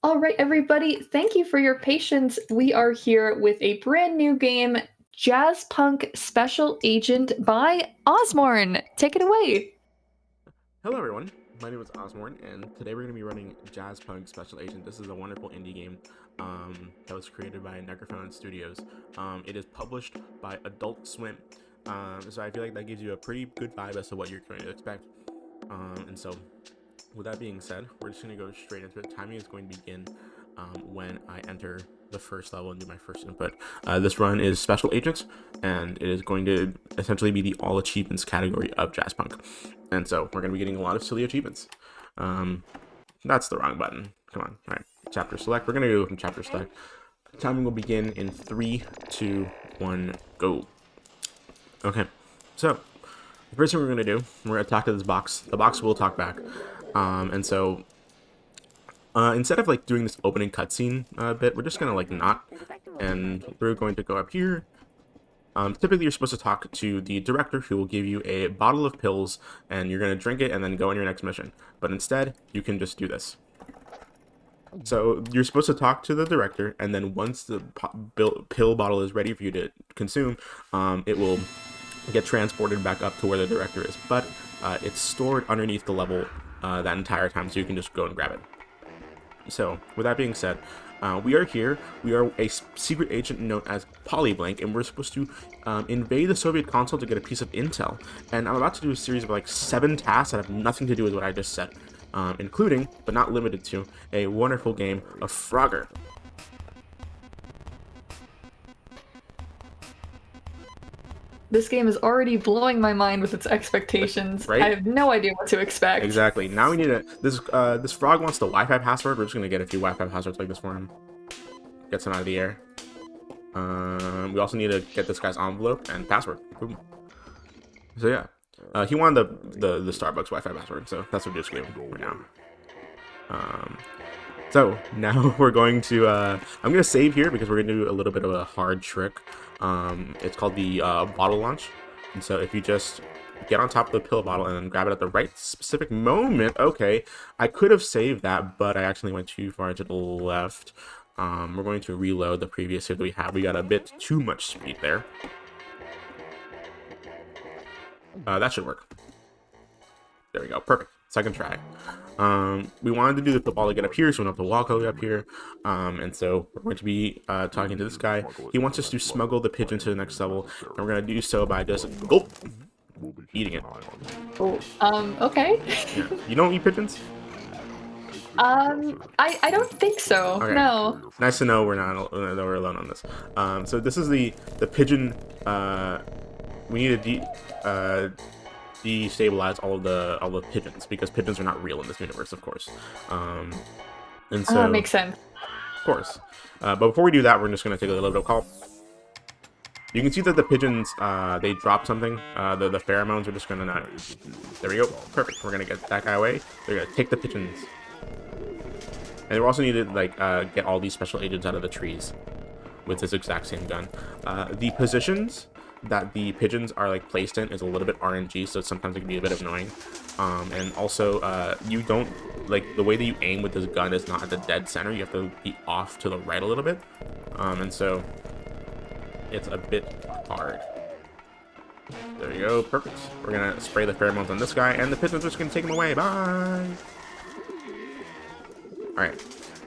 All right, everybody, thank you for your patience. We are here with a brand new game, Jazzpunk Special Agent by Ozmourn. Take it away. Hello everyone, my name is Ozmourn, and today we're going to be running Jazzpunk Special Agent. This is a wonderful indie game that was created by Necrophone Studios. It is published by Adult Swim, so I feel like that gives you a pretty good vibe as to what you're going to expect. And so, with that being said, we're just going to go straight into it. Timing is going to begin when I enter the first level and do my first input. This run is Special Agents, and it is going to essentially be the all achievements category of Jazzpunk. And so we're going to be getting a lot of silly achievements. That's the wrong button. Come on. All right. Chapter select. We're going to go from chapter select. Timing will begin in 3, 2, 1, go. Okay. So the first thing we're going to do, we're going to talk to this box. The box will talk back. And so instead of like doing this opening cutscene bit, we're just gonna like not, and we're going to go up here. Typically, you're supposed to talk to the director, who will give you a bottle of pills, and you're gonna drink it and then go on your next mission. But instead, you can just do this. So you're supposed to talk to the director, and then once the pill bottle is ready for you to consume, it will get transported back up to where the director is. But it's stored underneath the level that entire time, so you can just go and grab it. So, with that being said, we are here. We are a secret agent known as Polyblank, and we're supposed to invade the Soviet console to get a piece of intel. And I'm about to do a series of like 7 tasks that have nothing to do with what I just said, including, but not limited to, a wonderful game of Frogger. This game is already blowing my mind with its expectations. Right? I have no idea what to expect. Exactly. Now we need a this frog wants the Wi-Fi password. We're just gonna get a few Wi-Fi passwords like this for him. Get some out of the air. We also need to get this guy's envelope and password. Boom. So yeah, he wanted the Starbucks Wi-Fi password, so that's what we just gave him right now. So now we're going to I'm gonna save here because we're gonna do a little bit of a hard trick. It's called the bottle launch, and so if you just get on top of the pill bottle and then grab it at the right specific moment. Okay, I could have saved that, but I actually went too far to the left. We're going to reload the previous save that we have. We got a bit too much speed there. That should work. There we go. Perfect. Second try. We wanted to do the ball to get up here, so we don't have to walk all the way up here. And so we're going to be talking to this guy. He wants us to smuggle the pigeon to the next level, and we're going to do so by just eating it. Oh, okay. Yeah. You don't eat pigeons? I don't think so. Okay. No. Nice to know we're alone on this. So this is the pigeon. We need to destabilize all the pigeons, because pigeons are not real in this universe, of course. And so Makes sense. of course. But before we do that, we're just gonna take a little bit of call. You can see that the pigeons they drop something. The pheromones are just gonna not. There we go. Perfect. We're gonna get that guy away. They're gonna take the pigeons. And we also need to like get all these special agents out of the trees with this exact same gun. The positions that the pigeons are like placed in is a little bit RNG, so sometimes it can be a bit annoying. And also, you don't like the way that you aim with this gun is not at the dead center. You have to be off to the right a little bit, and so it's a bit hard. There we go. Perfect. We're gonna spray the pheromones on this guy, and the pigeons are just gonna take him away. Bye. Alright,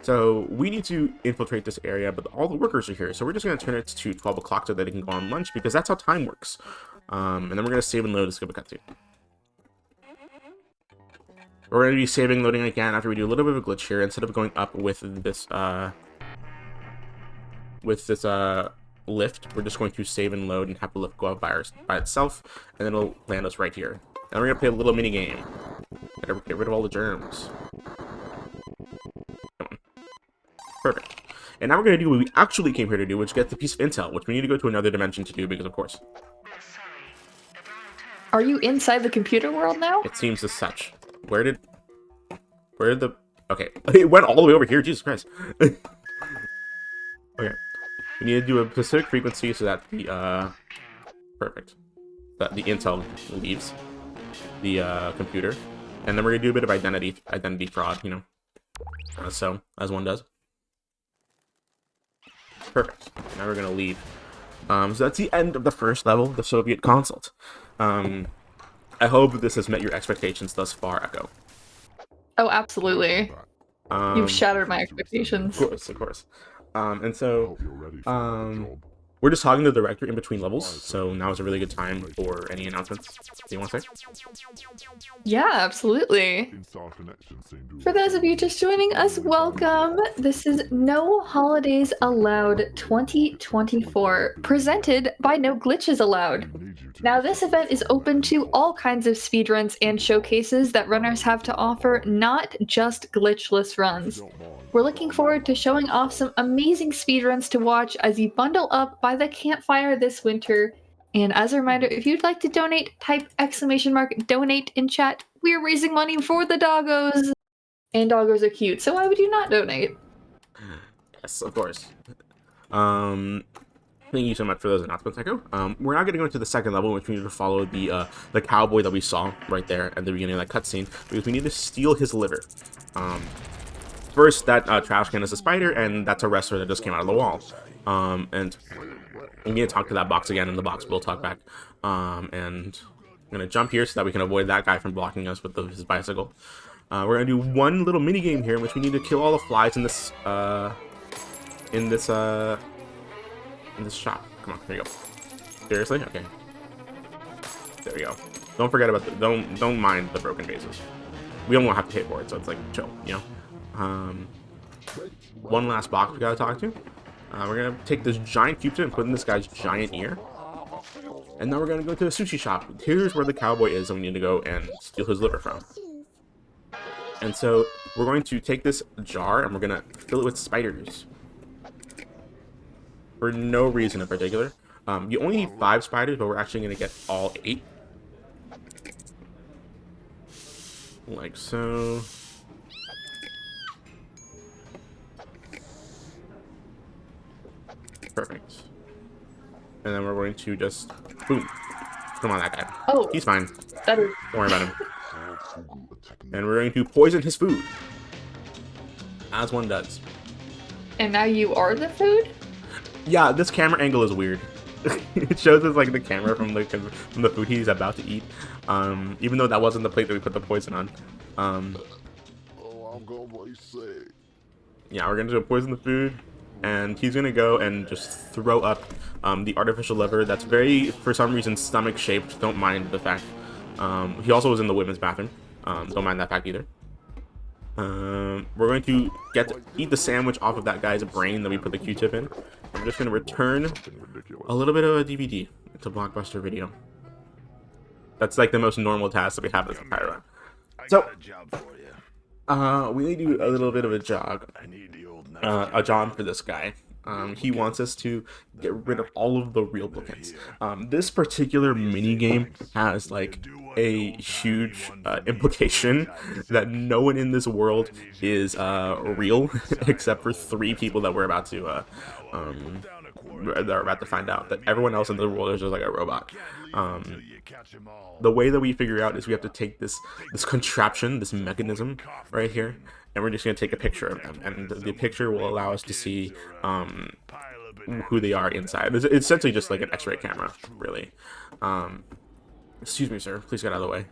so we need to infiltrate this area, but all the workers are here, so we're just going to turn it to 12 o'clock so that they can go on lunch, because that's how time works. And then we're going to save and load to skip a cutscene. We're going to be saving and loading again after we do a little bit of a glitch here. Instead of going up with this lift, we're just going to save and load and have the lift go up by itself, and then it'll land us right here. And we're going to play a little mini game. Gotta get rid of all the germs. Perfect. And now we're going to do what we actually came here to do, which is get the piece of intel, which we need to go to another dimension to do, because of course. Are you inside the computer world now? It seems as such. Where did the... Okay. It went all the way over here. Jesus Christ. Okay. We need to do a specific frequency so that the, perfect. That the intel leaves the, computer. And then we're going to do a bit of identity fraud, you know. So, as one does. Perfect. Now we're going to leave. So that's the end of the first level, the Soviet consult. I hope this has met your expectations thus far, Echo. Oh, absolutely. You've shattered my expectations. Of course. And so, we're just talking to the director in between levels, so now is a really good time for any announcements. Do you want to say? Yeah, absolutely. For those of you just joining us, welcome. This is No Holidays Allowed 2024, presented by No Glitches Allowed. Now, this event is open to all kinds of speedruns and showcases that runners have to offer, not just glitchless runs. We're looking forward to showing off some amazing speedruns to watch as you bundle up by the campfire this winter. And as a reminder, if you'd like to donate, type !donate in chat. We're raising money for the doggos. And doggos are cute, so why would you not donate? Yes, of course. Thank you so much for those announcements, Echo. We're now going to go into the second level, which we need to follow the cowboy that we saw right there at the beginning of that cutscene, because we need to steal his liver. First, that trash can is a spider, and that's a wrestler that just came out of the wall. And I'm going to talk to that box again, and the box will talk back. And I'm going to jump here so that we can avoid that guy from blocking us with his bicycle. We're going to do one little mini game here in which we need to kill all the flies in this shop. Come on, here you go. Seriously? Okay. There we go. Don't forget about the don't mind the broken vases. We don't have to pay for it, so it's like chill, you know. One last box we gotta talk to. We're gonna take this giant Q-tip and put in this guy's giant ear. And now we're gonna go to the sushi shop. Here's where the cowboy is and we need to go and steal his liver from. And so we're going to take this jar and we're gonna fill it with spiders. For no reason in particular. You only need 5 spiders, but we're actually gonna get all 8. Like so. Perfect. And then we're going to just boom. Come on, that guy. Oh, he's fine. Better. Don't worry about him. And we're going to poison his food, as one does. And now you are the food? Yeah, this camera angle is weird. It shows us like the camera from the food he's about to eat. Even though that wasn't the plate that we put the poison on. Yeah, we're gonna poison the food. And he's gonna go and just throw up the artificial liver that's very, for some reason, stomach shaped. Don't mind the fact. He also was in the women's bathroom. Don't mind that fact either. We're going to eat the sandwich off of that guy's brain that we put the Q-tip in. I'm just gonna return a little bit of a DVD to Blockbuster Video. That's like the most normal task that we have this entire run. So, we need to do a little bit of a job for this guy. He wants us to get rid of all of the real bookends. This particular mini game has like a huge implication that no one in this world is real except for 3 people that we're about to find out. That everyone else in the world is just like a robot. The way that we figure out is we have to take this contraption, this mechanism right here, and we're just going to take a picture of them, and the picture will allow us to see who they are inside. It's essentially just like an x-ray camera, really. Excuse me, sir, please get out of the way.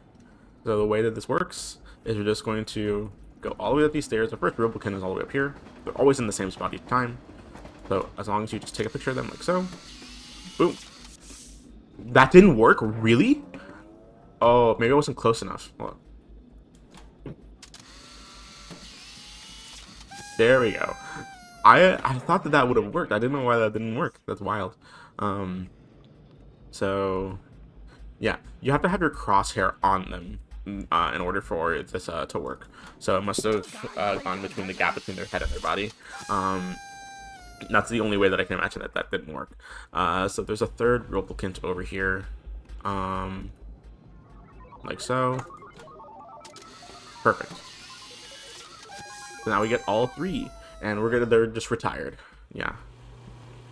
So the way that this works is we're just going to go all the way up these stairs. The first replicant is all the way up here. They're always in the same spot each time, so as long as you just take a picture of them like so. Boom. That didn't work? Really? Oh, maybe I wasn't close enough. Hold on. There we go. I thought that would have worked. I didn't know why that didn't work. That's wild. So yeah, you have to have your crosshair on them in order for this to work. So it must have gone between the gap between their head and their body. That's the only way that I can imagine that didn't work. So there's a third replicant over here. Like so. Perfect. So now we get all 3, and they're just retired. Yeah.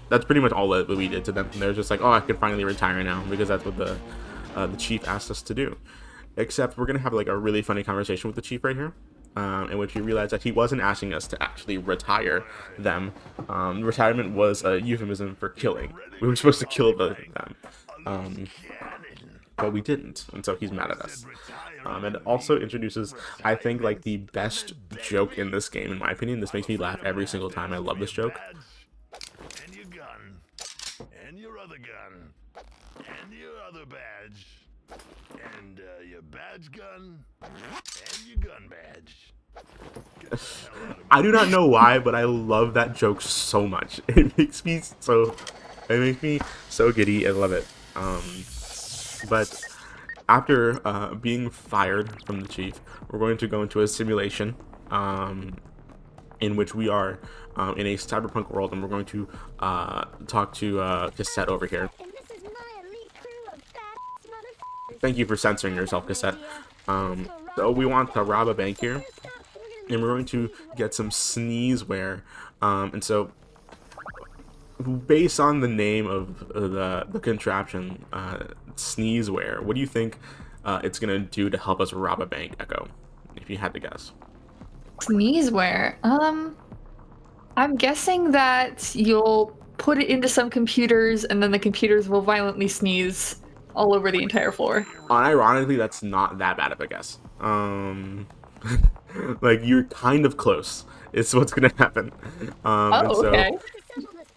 That's pretty much all that we did to them. They're just like, oh, I can finally retire now, because that's what the chief asked us to do. Except we're gonna have like a really funny conversation with the chief right here. in which we realized that he wasn't asking us to actually retire them. Retirement was a euphemism for killing. We were supposed to kill both of them, but we didn't, and so he's mad at us. And it also introduces, I think, like the best joke in this game, in my opinion. This makes me laugh every single time. I love this joke. And your gun, and your other gun, and your other badge, and your badge gun, and your gun badge. I do not know why, but I love that joke so much. It makes me so giddy. I love it. But after being fired from the chief, we're going to go into a simulation in which we are in a cyberpunk world, and we're going to talk to Cassette over here. Thank you for censoring yourself, Cassette. So we want to rob a bank here, and we're going to get some sneezeware. And so, based on the name of the contraption, sneezeware, what do you think it's gonna do to help us rob a bank, Echo? If you had to guess. Sneezeware. I'm guessing that you'll put it into some computers, and then the computers will violently sneeze all over the entire floor. Unironically, that's not that bad of a guess. Like, you're kind of close. It's what's gonna happen. Okay.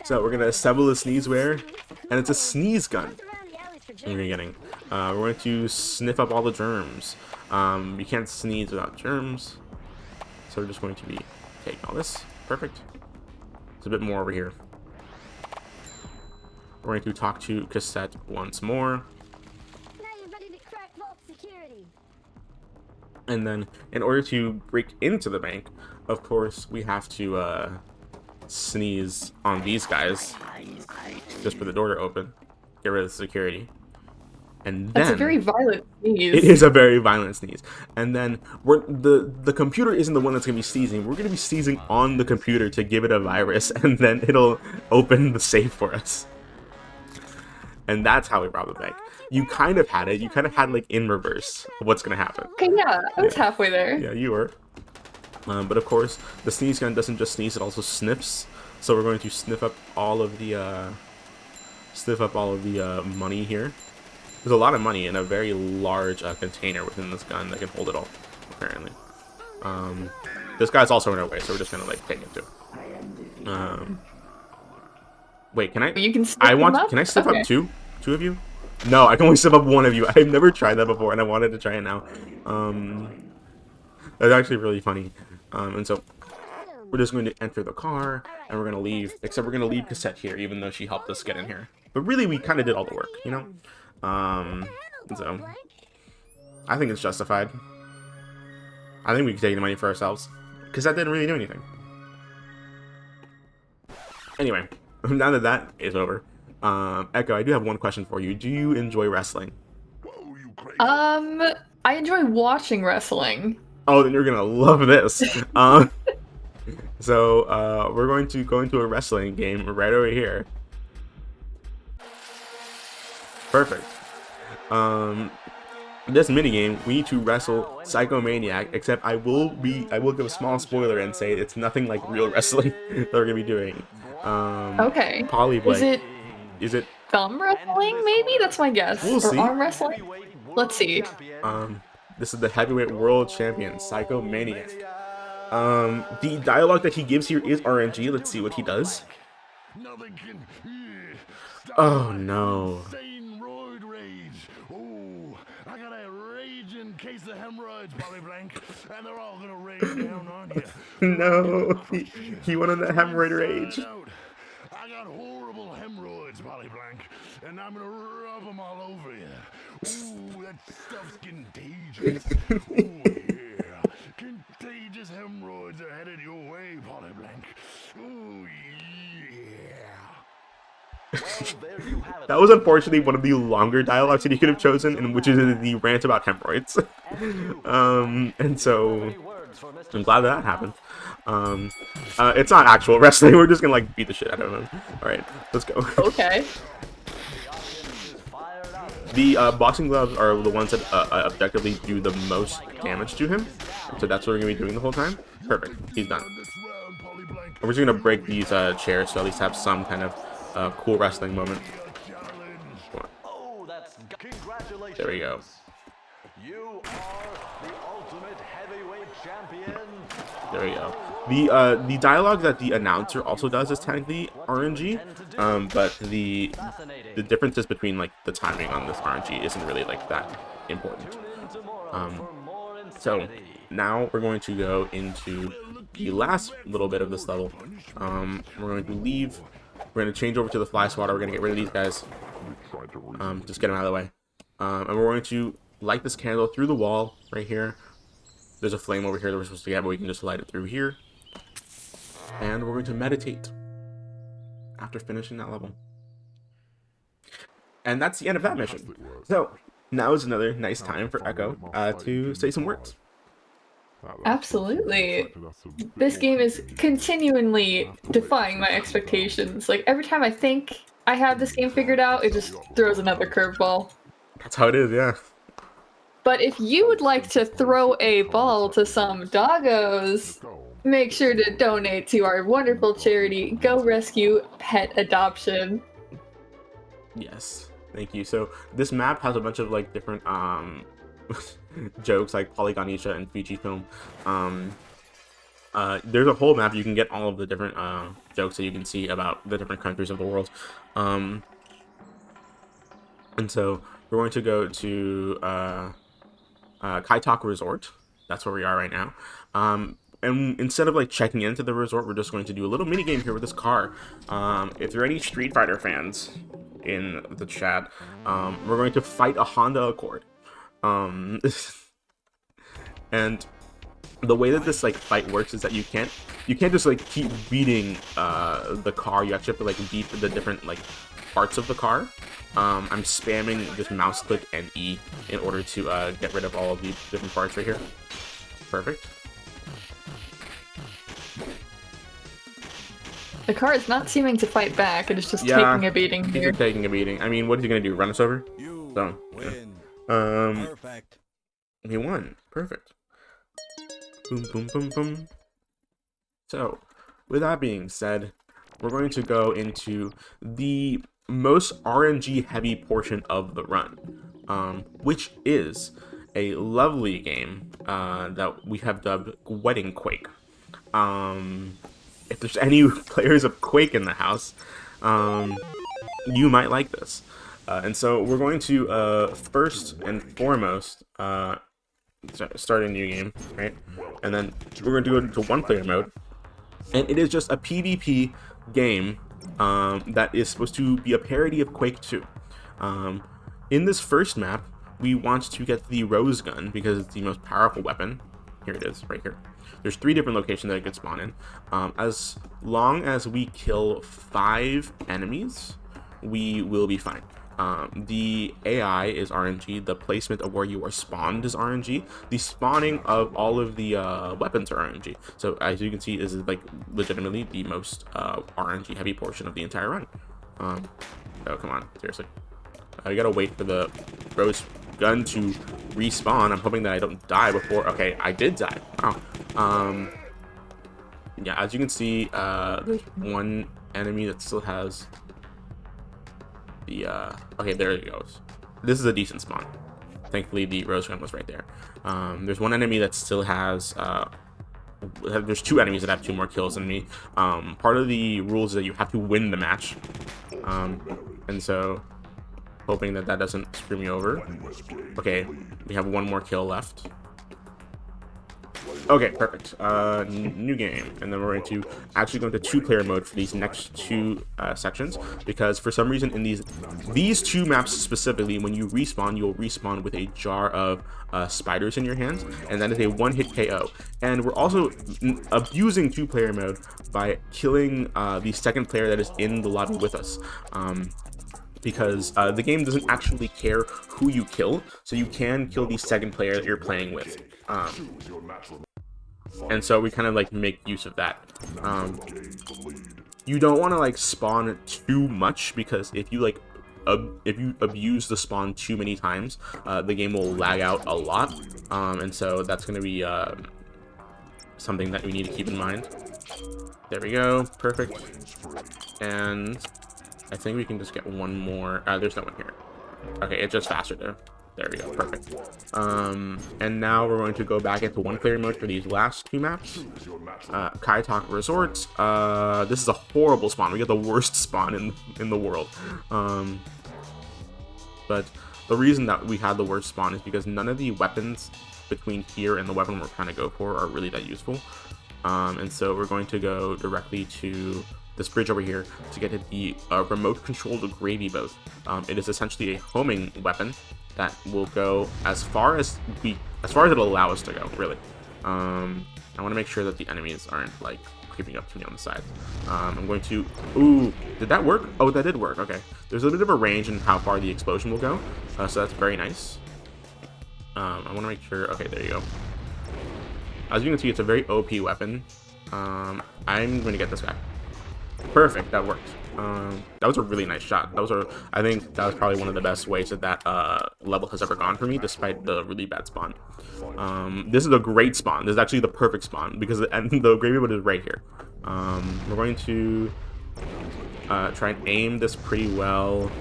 So we're gonna assemble the sneezeware, and it's a sneeze gun. We're getting. We're going to sniff up all the germs. You can't sneeze without germs, so we're just going to be taking all this. Perfect. There's a bit more over here. We're going to talk to Cassette once more. And then, in order to break into the bank, of course, we have to sneeze on these guys just for the door to open. Get rid of the security. And then, that's a very violent sneeze. It is a very violent sneeze. And then the computer isn't the one that's gonna be sneezing. We're gonna be sneezing on the computer to give it a virus, and then it'll open the safe for us. And that's how we rob the bank. You kind of had it. You kind of had, like, in reverse of what's gonna happen. Okay, yeah, I was halfway there. Yeah, you were. But of course, the sneeze gun doesn't just sneeze; it also sniffs. So we're going to sniff up all of the money here. There's a lot of money in a very large container within this gun that can hold it all, apparently. This guy's also in our way, so we're just gonna, like, take him too. Wait, can I? You can sniff him up? Can I sniff up two of you? No, I can only sniff up one of you. I've never tried that before, and I wanted to try it now. That's actually really funny. And so we're just going to enter the car, and we're going to leave. Except we're going to leave Cassette here, even though she helped us get in here. But really, we kind of did all the work, you know? So I think it's justified. I think we can take the money for ourselves, because that didn't really do anything. Anyway, now that that is over, Echo, I do have one question for you. Do you enjoy wrestling? I enjoy watching wrestling. Oh, then you're gonna love this. So we're going to go into a wrestling game right over here. Perfect. This minigame, we need to wrestle Psychomaniac, except I will give a small spoiler and say it's nothing like real wrestling that we're gonna be doing. Okay. Polyblade. Is it thumb wrestling? Maybe that's my guess. We'll see. Or arm wrestling. Let's see. This is the heavyweight world champion, Psychomaniac. The dialogue that he gives here is RNG. Let's see what he does. Oh no. I got a raging case of hemorrhoids, Polly Blank, and they're all gonna rain down on you. No, he went on that hemorrhoid rage. I got horrible hemorrhoids, Polly Blank, and I'm gonna rub them all over you. Ooh, that stuff's contagious. Ooh, yeah. Contagious hemorrhoids are headed your way, Polly Blank. Ooh, yeah. That was unfortunately one of the longer dialogues that he could have chosen, and which is the rant about hemorrhoids. And so I'm glad that happened. It's not actual wrestling. We're just gonna, like, beat the shit out of him. All right, let's go. Okay. The boxing gloves are the ones that objectively do the most damage to him. So that's what we're gonna be doing the whole time. Perfect. He's done. This round, Polly Blank. We're just gonna break these chairs to at least have some kind of cool wrestling moment. Challenge. Oh, that's congratulations. There we go. You are the ultimate heavyweight champion. There we go. The dialogue that the announcer also does is technically RNG, but the differences between like the timing on this RNG isn't really like that important. So now we're going to go into the last little bit of this level. We're going to leave. We're going to change over to the fly swatter. We're going to get rid of these guys. Just get them out of the way. And we're going to light this candle through the wall right here. There's a flame over here that we're supposed to get, but we can just light it through here. And we're going to meditate after finishing that level. And that's the end of that mission. So now is another nice time for Echo to say some words. Absolutely. This game is continually defying my expectations. Like, every time I think I have this game figured out, it just throws another curveball. That's how it is, yeah. But if you would like to throw a ball to some doggos, make sure to donate to our wonderful charity, Go Rescue Pet Adoption. Yes, thank you. So this map has a bunch of like different jokes like Polygonisha and Fujifilm. There's a whole map. You can get all of the different jokes that you can see about the different countries of the world. And so we're going to go to Kaitak Resort. That's where we are right now. And instead of like checking into the resort, we're just going to do a little mini game here with this car. If there are any Street Fighter fans in the chat, we're going to fight a Honda Accord. And the way that this like fight works is that you can't just like keep beating the car. You actually have to like beat the different like parts of the car. I'm spamming just mouse click and E in order to get rid of all of the different parts right here. Perfect. The car is not seeming to fight back, it is just taking a beating He's here. just taking a beating. I mean, what is he gonna do? Run us over? So, Win. yeah. Perfect. He won. Perfect. Boom, boom, boom, boom. So, with that being said, we're going to go into the most RNG heavy portion of the run, which is a lovely game that we have dubbed Wedding Quake. If there's any players of Quake in the house, you might like this. And so we're going to first and foremost start a new game, right? And then we're going to go into one-player mode, and it is just a PvP game that is supposed to be a parody of Quake 2. In this first map, we want to get the Rose Gun because it's the most powerful weapon. Here it is, right here. There's 3 different locations that it could spawn in. As long as we kill 5 enemies, we will be fine. The AI is RNG, the placement of where you are spawned is RNG, the spawning of all of the weapons are RNG. So as you can see, this is like legitimately the most RNG heavy portion of the entire run. Oh, come on, seriously. You gotta wait for the Rose Gun to respawn. I'm hoping that I don't die before. Okay, I did die. Wow. Yeah, as you can see, there's one enemy that still has the okay, there it goes. This is a decent spawn. Thankfully the Rose Gun was right there. There's one enemy that still has there's 2 enemies that have 2 more kills than me. Part of the rules is that you have to win the match, and so hoping that that doesn't screw me over. Okay, we have 1 more kill left. Okay, perfect. New game, and then we're going to actually go into 2-player mode for these next 2 sections, because for some reason in these 2 maps specifically, when you respawn, you'll respawn with a jar of spiders in your hands, and that is a 1-hit KO. And we're also abusing 2-player mode by killing the second player that is in the lobby with us. Because the game doesn't actually care who you kill, so you can kill the second player that you're playing with. And so we kind of like make use of that. You don't want to like spawn too much, because if you like abuse the spawn too many times, the game will lag out a lot, and so that's going to be something that we need to keep in mind. There we go, perfect. And I think we can just get one more. There's no one here. Okay, it's just faster though. There we go, perfect. And now we're going to go back into one player mode for these last two maps. Kaitak Resorts. This is a horrible spawn. We get the worst spawn in the world. But the reason that we had the worst spawn is because none of the weapons between here and the weapon we're trying to go for are really that useful. And so we're going to go directly to this bridge over here to get to the remote controlled gravy boat. It is essentially a homing weapon that will go as far as it'll allow us to go, really. I want to make sure that the enemies aren't like creeping up to me on the side. I'm going to, ooh, did that work? Oh, that did work. Okay, there's a bit of a range in how far the explosion will go, so that's very nice. I want to make sure, okay, there you go. As you can see, it's a very OP weapon. I'm going to get this guy. Perfect, that worked. That was a really nice shot. I think that was probably one of the best ways that level has ever gone for me, despite the really bad spawn. This is a great spawn. This is actually the perfect spawn because the gravy boat is right here. We're going to try and aim this pretty well.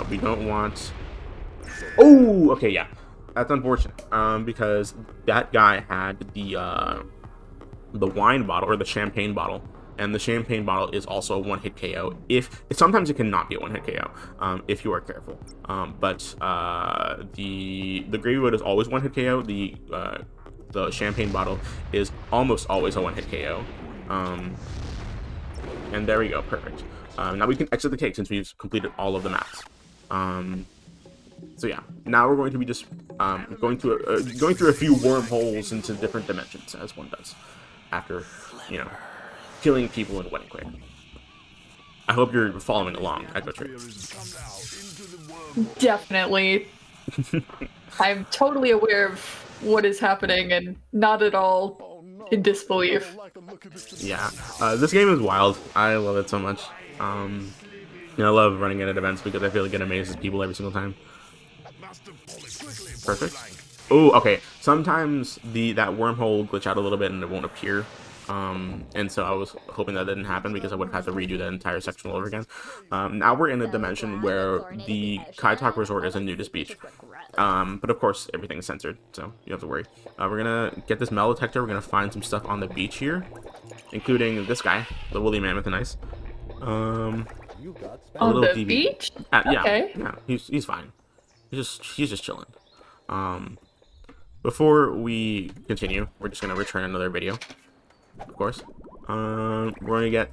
We don't want. Oh, okay, yeah, that's unfortunate. Because that guy had the wine bottle or the champagne bottle. And the champagne bottle is also a one-hit KO. Sometimes it cannot be a one-hit KO if you are careful. But the gravy boat is always one-hit KO. The champagne bottle is almost always a one-hit KO. And there we go, perfect. Now we can exit the cake since we've completed all of the maps. So yeah, now we're going to be just going through a few wormholes into different dimensions, as one does after, you know, killing people in Wedding Quake. I hope you're following along, Echo Tree. Definitely. I'm totally aware of what is happening and not at all in disbelief. Yeah, this game is wild. I love it so much. I love running it at events because I feel like it amazes people every single time. Perfect. Oh, okay. Sometimes that wormhole will glitch out a little bit and it won't appear. And so I was hoping that didn't happen because I would have had to redo that entire section all over again. Now we're in a dimension where the Kaitak Resort is a nudist beach. But of course, everything's censored, so you don't have to worry. We're gonna get this metal detector. We're gonna find some stuff on the beach here, including this guy, the woolly mammoth and ice. On the beach? Yeah, okay. Yeah, he's fine. He's just chilling. Before we continue, we're just gonna return another video. Of course. We're going to get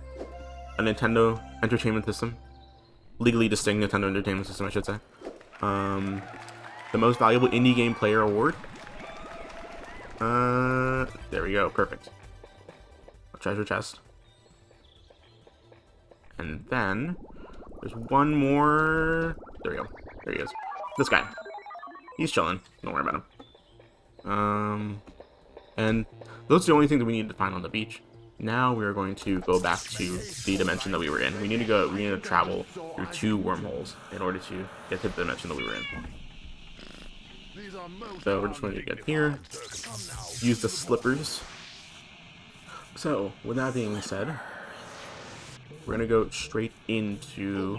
a Nintendo Entertainment System. Legally distinct Nintendo Entertainment System, I should say. The Most Valuable Indie Game Player Award. There we go. Perfect. A treasure chest. And then there's one more. There we go. There he is. This guy. He's chilling. Don't worry about him. And those are the only things that we need to find on the beach. Now we are going to go back to the dimension that we were in. We need to travel through 2 wormholes in order to get to the dimension that we were in. So we're just going to get here, use the slippers. So with that being said, we're going to go straight into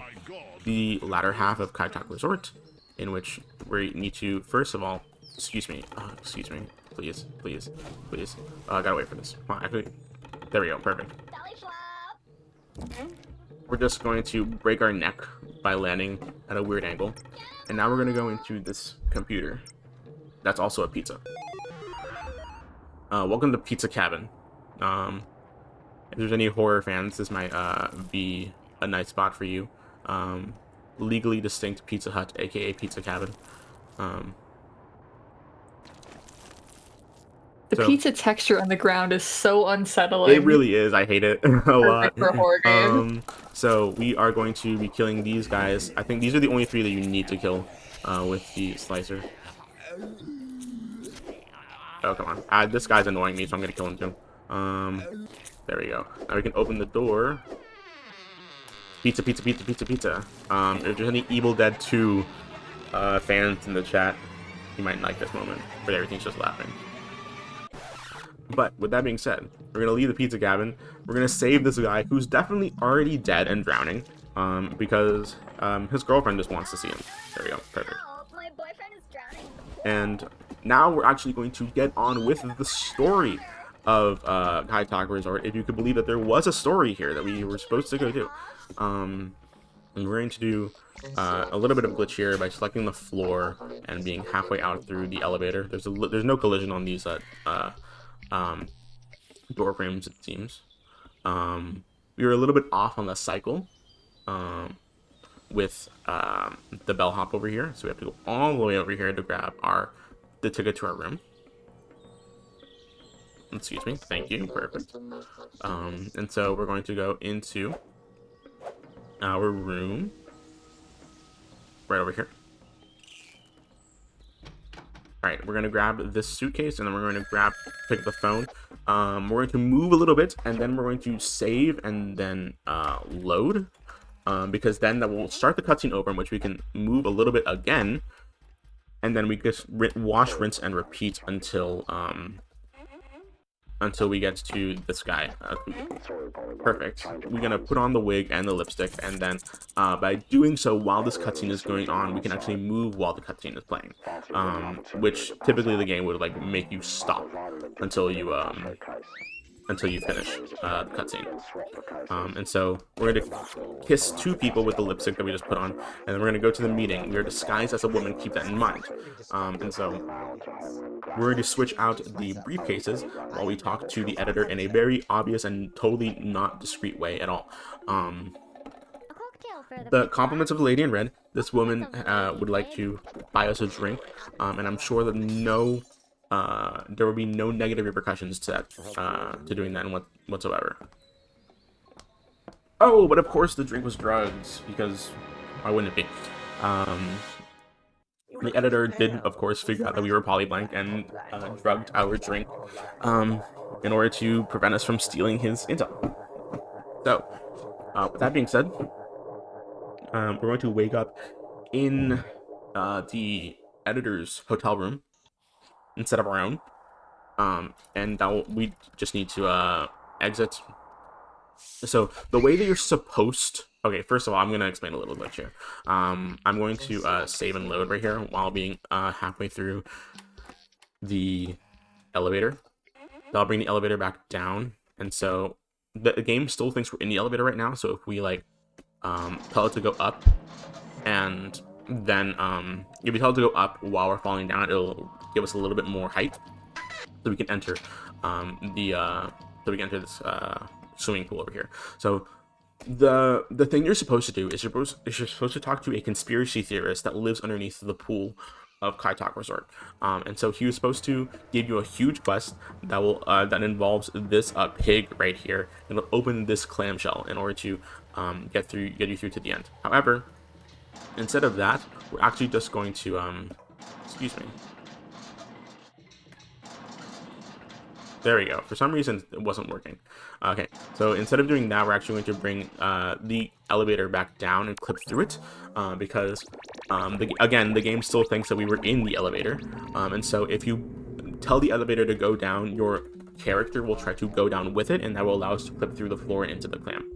the latter half of Kaitak Resort, in which we need to, first of all, excuse me, please. I gotta wait for this. Come on, actually, there we go, perfect. We're just going to break our neck by landing at a weird angle. And now we're gonna go into this computer. That's also a pizza. Welcome to Pizza Cabin. If there's any horror fans, this might be a nice spot for you. Legally distinct Pizza Hut, aka Pizza Cabin. The pizza texture on the ground is so unsettling. It really is. I hate it a lot. For a horror game. So we are going to be killing these guys. I think these are the only 3 that you need to kill with the slicer. Oh, come on. This guy's annoying me, so I'm going to kill him too. There we go. Now we can open the door. Pizza, pizza, pizza, pizza, pizza. If there's any Evil Dead 2 fans in the chat, you might like this moment, but everything's just laughing. But with that being said, we're gonna leave the pizza cabin. We're gonna save this guy who's definitely already dead and drowning, because his girlfriend just wants to see him. There we go, perfect. My boyfriend is drowning. And now we're actually going to get on with the story of Kaitaka Resort. If you could believe that there was a story here that we were supposed to go do. And we're going to do a little bit of glitch here by selecting the floor and being halfway out through the elevator. There's no collision on these door frames, it seems. We were a little bit off on the cycle with the bellhop over here, so we have to go all the way over here to grab the ticket to our room. Excuse me, thank you, perfect. And so we're going to go into our room right over here. Alright, we're going to grab this suitcase, and then we're going to pick up the phone. We're going to move a little bit, and then we're going to save and then load. Because then that will start the cutscene over, in which we can move a little bit again. And then we just wash, rinse, and repeat until we get to this guy. Perfect. We're going to put on the wig and the lipstick, and then by doing so while this cutscene is going on, we can actually move while the cutscene is playing. Which typically the game would like make you stop until you finish the cutscene. And so we're going to kiss two people with the lipstick that we just put on, and then we're going to go to the meeting. We are disguised as a woman, keep that in mind. And so we're going to switch out the briefcases while we talk to the editor in a very obvious and totally not discreet way at all. The compliments of the lady in red. This woman would like to buy us a drink, and I'm sure that there will be no negative repercussions to that, to doing that whatsoever. Oh, but of course the drink was drugs, because why wouldn't it be? The editor did, of course, figure out that we were polyblank and drugged our drink in order to prevent us from stealing his intel. So, with that being said, we're going to wake up in the editor's hotel room instead of our own, and we just need to exit. So the way that you're supposed, okay, first of all, I'm going to explain a little bit here. I'm going to save and load right here while being halfway through the elevator. That'll bring the elevator back down, and so the game still thinks we're in the elevator right now. So if we like tell it to go up, and then if we tell it to go up while we're falling down, it'll give us a little bit more height, so we can enter this swimming pool over here. So the thing you're supposed to do is you're supposed to talk to a conspiracy theorist that lives underneath the pool of Kaitaka Resort, and so he was supposed to give you a huge quest that involves this pig right here. It'll open this clamshell in order to get you through to the end. However, instead of that, we're actually just going to excuse me. There we go. For some reason, it wasn't working. Okay, so instead of doing that, we're actually going to bring the elevator back down and clip through it, because, again, the game still thinks that we were in the elevator, and so if you tell the elevator to go down, your character will try to go down with it, and that will allow us to clip through the floor into the clam,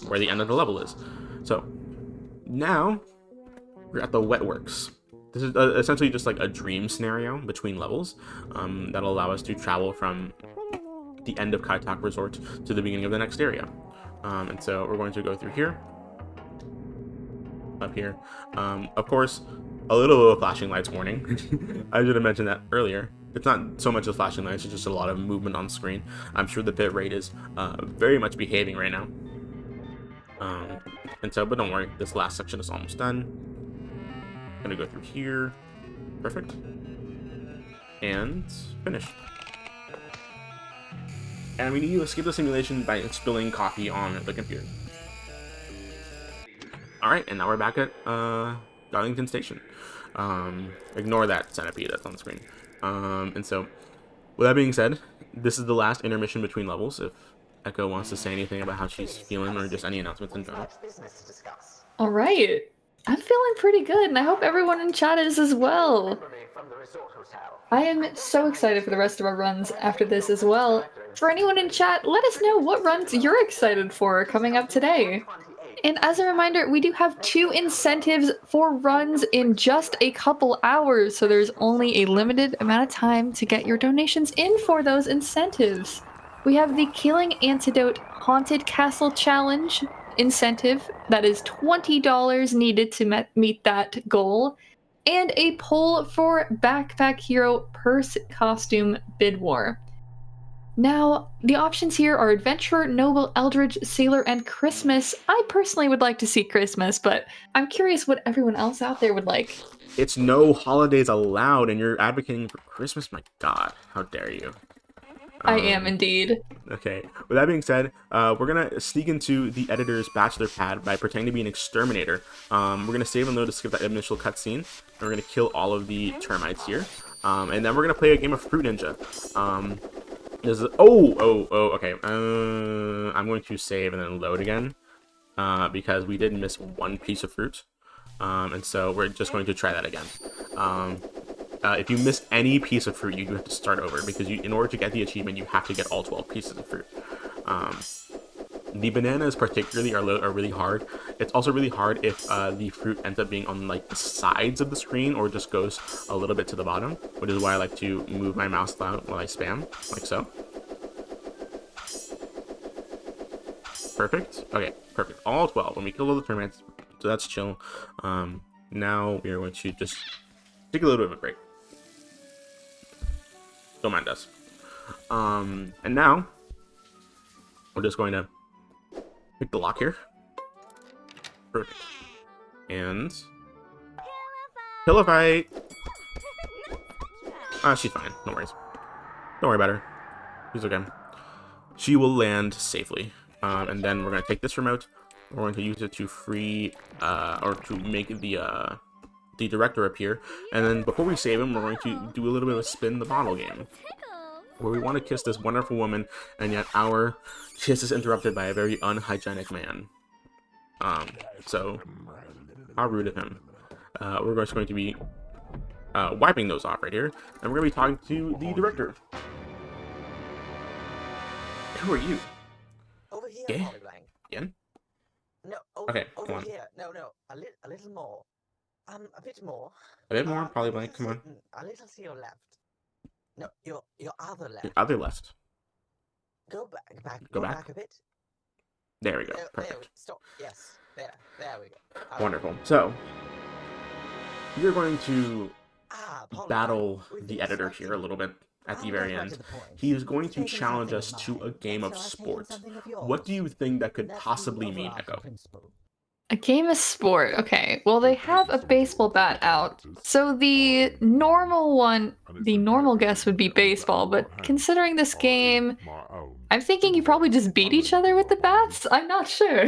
where the end of the level is. So, now, we're at the Wetworks. This is essentially just like a dream scenario between levels that'll allow us to travel from the end of Kaitaka Resort to the beginning of the next area. And so we're going to go through here, up here. Of course, a little of a flashing lights warning. I should have mentioned that earlier. It's not so much as flashing lights, it's just a lot of movement on screen. I'm sure the bit rate is very much behaving right now. And so, but don't worry, this last section is almost done. Gonna go through here. Perfect. And finish. And we need to escape the simulation by spilling coffee on the computer. Alright, and now we're back at Darlington Station. Ignore that centipede that's on the screen. And so, with that being said, this is the last intermission between levels, if Echo wants to say anything about how she's feeling or just any announcements in general. All right. I'm feeling pretty good, and I hope everyone in chat is as well. I am so excited for the rest of our runs after this as well. For anyone in chat, let us know what runs you're excited for coming up today. And as a reminder, we do have 2 incentives for runs in just a couple hours, so there's only a limited amount of time to get your donations in for those incentives. We have the Killing Antidote Haunted Castle Challenge incentive that is $20 needed to meet that goal, and a poll for Backpack Hero Purse Costume Bid War. Now, the options here are Adventurer, Noble, Eldridge, Sailor, and Christmas. I personally would like to see Christmas, but I'm curious what everyone else out there would like. It's no holidays allowed, and you're advocating for Christmas? My god, how dare you. I am indeed. Okay, with that being said, we're gonna sneak into the editor's bachelor pad by pretending to be an exterminator. We're gonna save them though to skip that initial cutscene, and we're gonna kill all of the termites here. And then we're gonna play a game of Fruit Ninja. Okay. I'm going to save and then load again, because we did miss one piece of fruit. And so we're just going to try that again. If you miss any piece of fruit, you do have to start over, because in order to get the achievement, you have to get all 12 pieces of fruit. The bananas particularly are really hard. It's also really hard if the fruit ends up being on like the sides of the screen or just goes a little bit to the bottom, which is why I like to move my mouse down while I spam, like so. Perfect. Okay, perfect. All 12. When we kill all the termites, so that's chill. Now we are going to just take a little bit of a break. Don't mind us. And now we're just going to pick the lock here. Perfect. And pillow fight. She's fine. No worries. Don't worry about her. She's okay. She will land safely. And then we're gonna take this remote. We're going to use it to free, or to make the director appear. And then before we save him, we're going to do a little bit of a spin the bottle game, where we want to kiss this wonderful woman, and yet our kiss is interrupted by a very unhygienic man. So how rude of him. We're just going to be wiping those off right here, and we're going to be talking to the director. Who are you? Over here, Yeah. Polyblank. Again? No, over, Okay, over come on. here. No, a little more. A bit more. A bit more, A Polyblank, little come on. A little to your left. No, your other left. Your other left. Go back. Go back? a bit. There we go. There, Perfect. stop. Yes. There we go. Wonderful. So, you're going to Polyblank, battle with the the editor instructions, here a little bit at the I'll very get right end. to the point. He is going to Taking challenge something us of to a mine, game of shall I take sport. something of What yours? do you think that could That's the possibly mean, overarching Echo? principle. A game of sport. Okay, well they have a baseball bat out. So the normal guess would be baseball, but considering this game, I'm thinking you probably just beat each other with the bats? I'm not sure.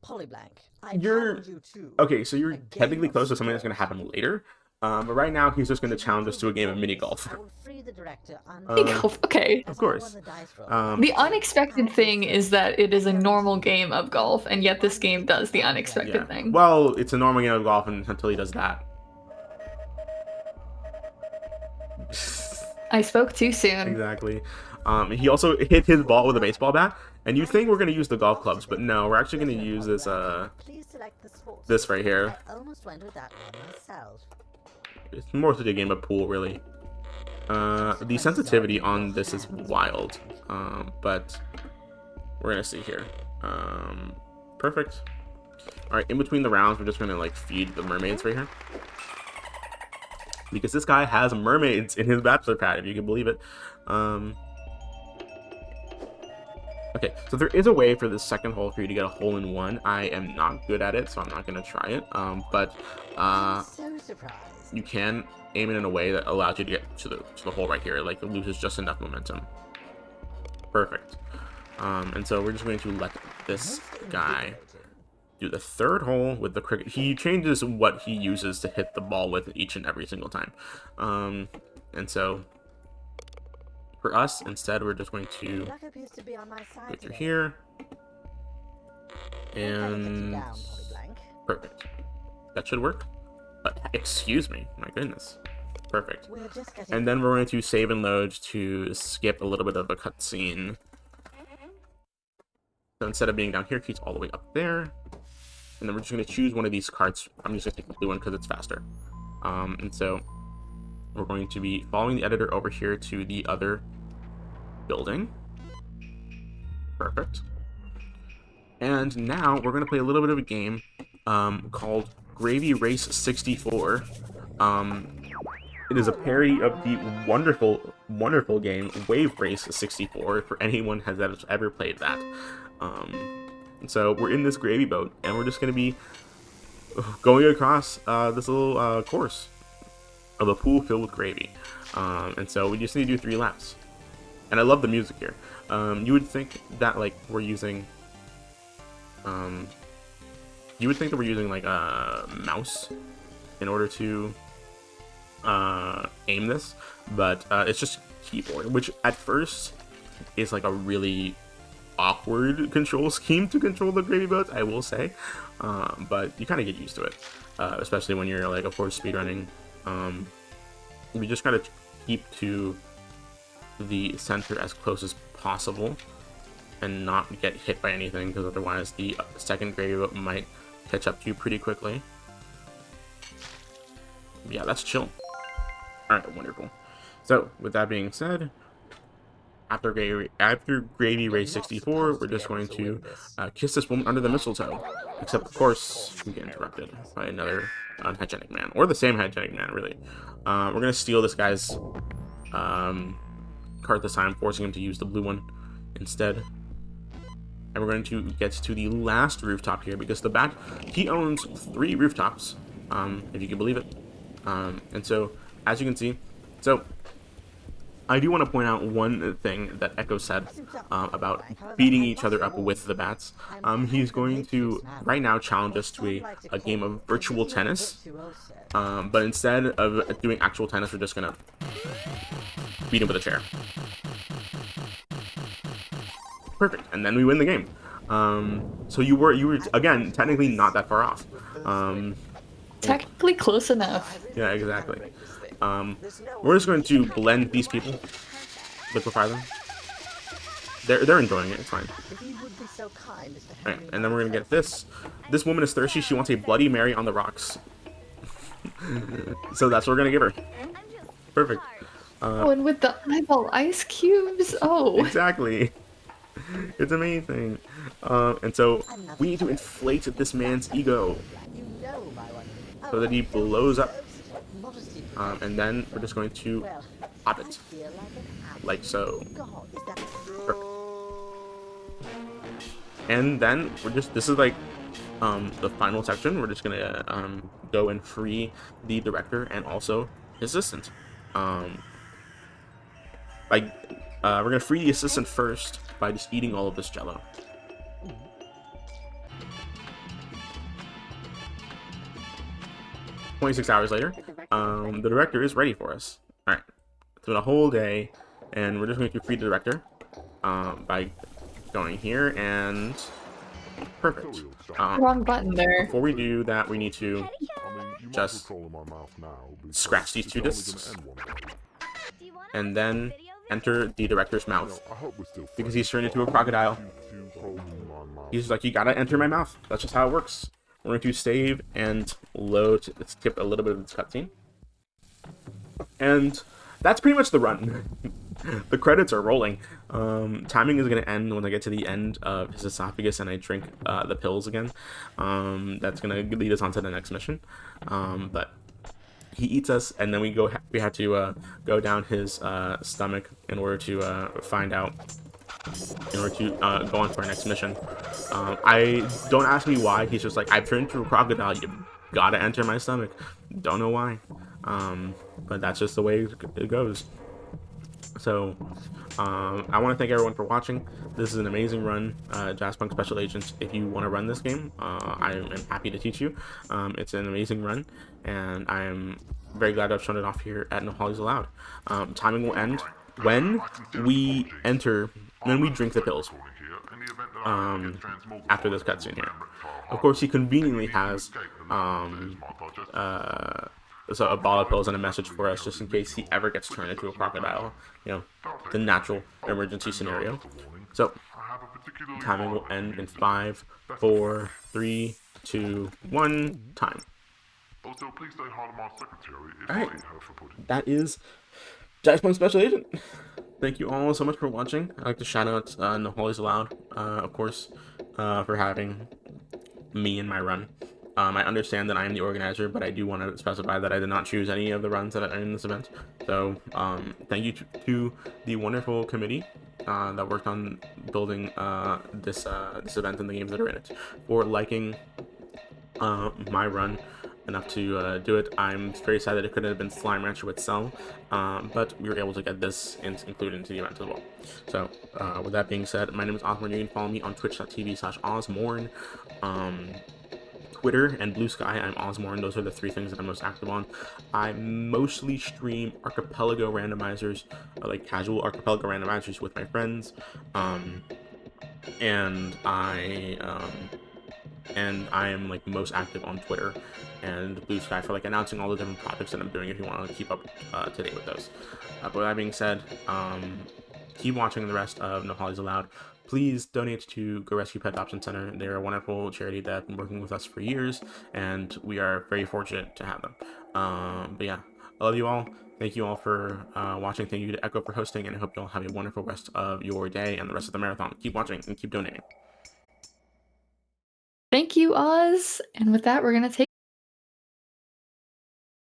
Polyblank, I You're- challenge you to Okay, so you're a game technically of close to something that's going to happen later. But right now, he's just going to challenge us to a game of mini golf. I will free the director Okay. Of course. The unexpected thing is that it is a normal game of golf, and yet this game does the unexpected Yeah. thing. Well, it's a normal game of golf until he does that. I spoke too soon. Exactly. He also hit his ball with a baseball bat, and you think we're going to use the golf clubs, but no, we're actually going to use this this right here. I almost went with that one myself. It's more to the game of pool, really. The sensitivity on this is wild, but we're gonna see here. Perfect. All right, in between the rounds, we're just gonna like feed the mermaids right here, because this guy has mermaids in his bachelor pad, if you can believe it. Okay, so there is a way for the second hole for you to get a hole in one. I am not good at it, so I'm not gonna try it. But So surprised. you can aim it in a way that allows you to get to the hole right here. Like, it loses just enough momentum. Perfect. And so we're just going to let this guy do the third hole with the cricket. He changes what he uses to hit the ball with each and every single time. And so, For us, instead, we're just going to Luck appears to be on my go side through today. here. Don't let it get you And down, Polyblank. perfect. That should work. Excuse me, my goodness. Perfect. We're just getting And then we're going to save and load to skip a little bit of a cutscene. So instead of being down here, keeps all the way up there. And then we're just going to choose one of these carts. I'm just going to take the blue one because it's faster. And so we're going to be following the editor over here to the other building. Perfect. And now we're going to play a little bit of a game called Gravy Race 64. It is a parody of the wonderful, wonderful game Wave Race 64 for anyone has ever played that. And so we're in this gravy boat, and we're just going to be going across this little course of a pool filled with gravy. And so we just need to do 3 laps. And I love the music here. You would think that like we're using like a mouse in order to aim this, but it's just keyboard, which at first is like a really awkward control scheme to control the gravy boats, I will say, but you kind of get used to it, especially when you're like, of course, speedrunning. We just gotta keep to the center as close as possible and not get hit by anything, because otherwise the second gravy boat might catch up to you pretty quickly. Yeah, that's chill. Alright, wonderful. So, with that being said, after Gravy Race 64, we're just going to kiss this woman under the mistletoe. Except, of course, we get interrupted by another unhygienic man. Or the same hygienic man, really. We're going to steal this guy's cart this time, forcing him to use the blue one instead. And we're going to get to the last rooftop here, because the bat, he owns 3 rooftops, if you can believe it. And so, as you can see, so I do want to point out one thing that Echo said about beating each other up with the bats. He's going to, right now, challenge us to a game of virtual tennis. But instead of doing actual tennis, we're just going to beat him with a chair. Perfect. And then we win the game. So you were again, technically not that far off. Technically close enough. Yeah, exactly. We're just going to blend these people, liquefy them. They're enjoying it. It's fine. If you would be so kind as to All right, hand me and then my we're gonna get trophy. this. This woman is thirsty. She wants a Bloody Mary on the rocks. So that's what we're gonna give her. Perfect. Oh, and with the eyeball ice cubes. Oh. Exactly. It's amazing. And so we need to inflate this man's ego You know my one. so that he blows up. Modesty. And then we're just going to Well, pop I it feel like an apple. like so. God, is that And then we're just, this is like the final section. We're just gonna go and free the director and also his assistant. We're gonna free the assistant first by just eating all of this jello. "26 hours later, the director is ready for us." All right, it's been a whole day, and we're just going to free the director by going here and perfect. Wrong button there. Before we do that, we need to I mean, you might Just be trolling my mouth now, because scratch these 2 it's always discs gonna end one day. and then enter the director's You mouth, know, I hope we're still because friends. he's turned into a crocodile. You trolling my mouth. He's like, "You gotta enter my mouth." That's just how it works. We're going to save and load. Let's skip a little bit of this cutscene. And that's pretty much the run. The credits are rolling. Timing is going to end when I get to the end of his esophagus and I drink the pills again. That's going to lead us on to the next mission. But he eats us, and then we have to go down his stomach in order to find out. In order to go on to our next mission. I don't ask me why. He's just like, "I've turned into a crocodile. You gotta enter my stomach." Don't know why. But that's just the way it goes. So I want to thank everyone for watching. This is an amazing run, Jazzpunk Special Agent. If you want to run this game, I am happy to teach you. It's an amazing run, and I am very glad I've shown it off here at No Hollies Allowed. Timing will end when we drink the pills, after this cutscene here, of course, he conveniently has so a bottle of pills and a message for us just in case he ever gets turned into a crocodile, the natural emergency scenario. So timing will end in 5, 4, 3, 2, 1, time. Alright, that is Jazzpunk Special Agent. Thank you all so much for watching. I'd like to shout out NoHA24, of course, for having me in my run. I understand that I am the organizer, but I do want to specify that I did not choose any of the runs that are in this event. So thank you to the wonderful committee that worked on building this event and the games that are in it, for liking my run enough to do it. I'm very sad that it couldn't have been Slime Rancher with Cell, but we were able to get this included into the event as well. So with that being said, my name is Ozmourn. You can follow me on twitch.tv/Ozmourn, Twitter and Blue Sky. I'm Ozmourn. Those are the 3 things that I'm most active on. I mostly stream archipelago randomizers, like casual archipelago randomizers with my friends, and I am like most active on Twitter and Blue Sky for like announcing all the different projects that I'm doing if you want to keep up to date with those. But with that being said, keep watching the rest of NoHA24. Please donate to Go Rescue Pet Adoption Center. They're a wonderful charity that's been working with us for years, and we are very fortunate to have them. But yeah, I love you all. Thank you all for watching. Thank you to Echo for hosting, and I hope you all have a wonderful rest of your day and the rest of the marathon. Keep watching and keep donating. Thank you, Oz. And with that, we're going to take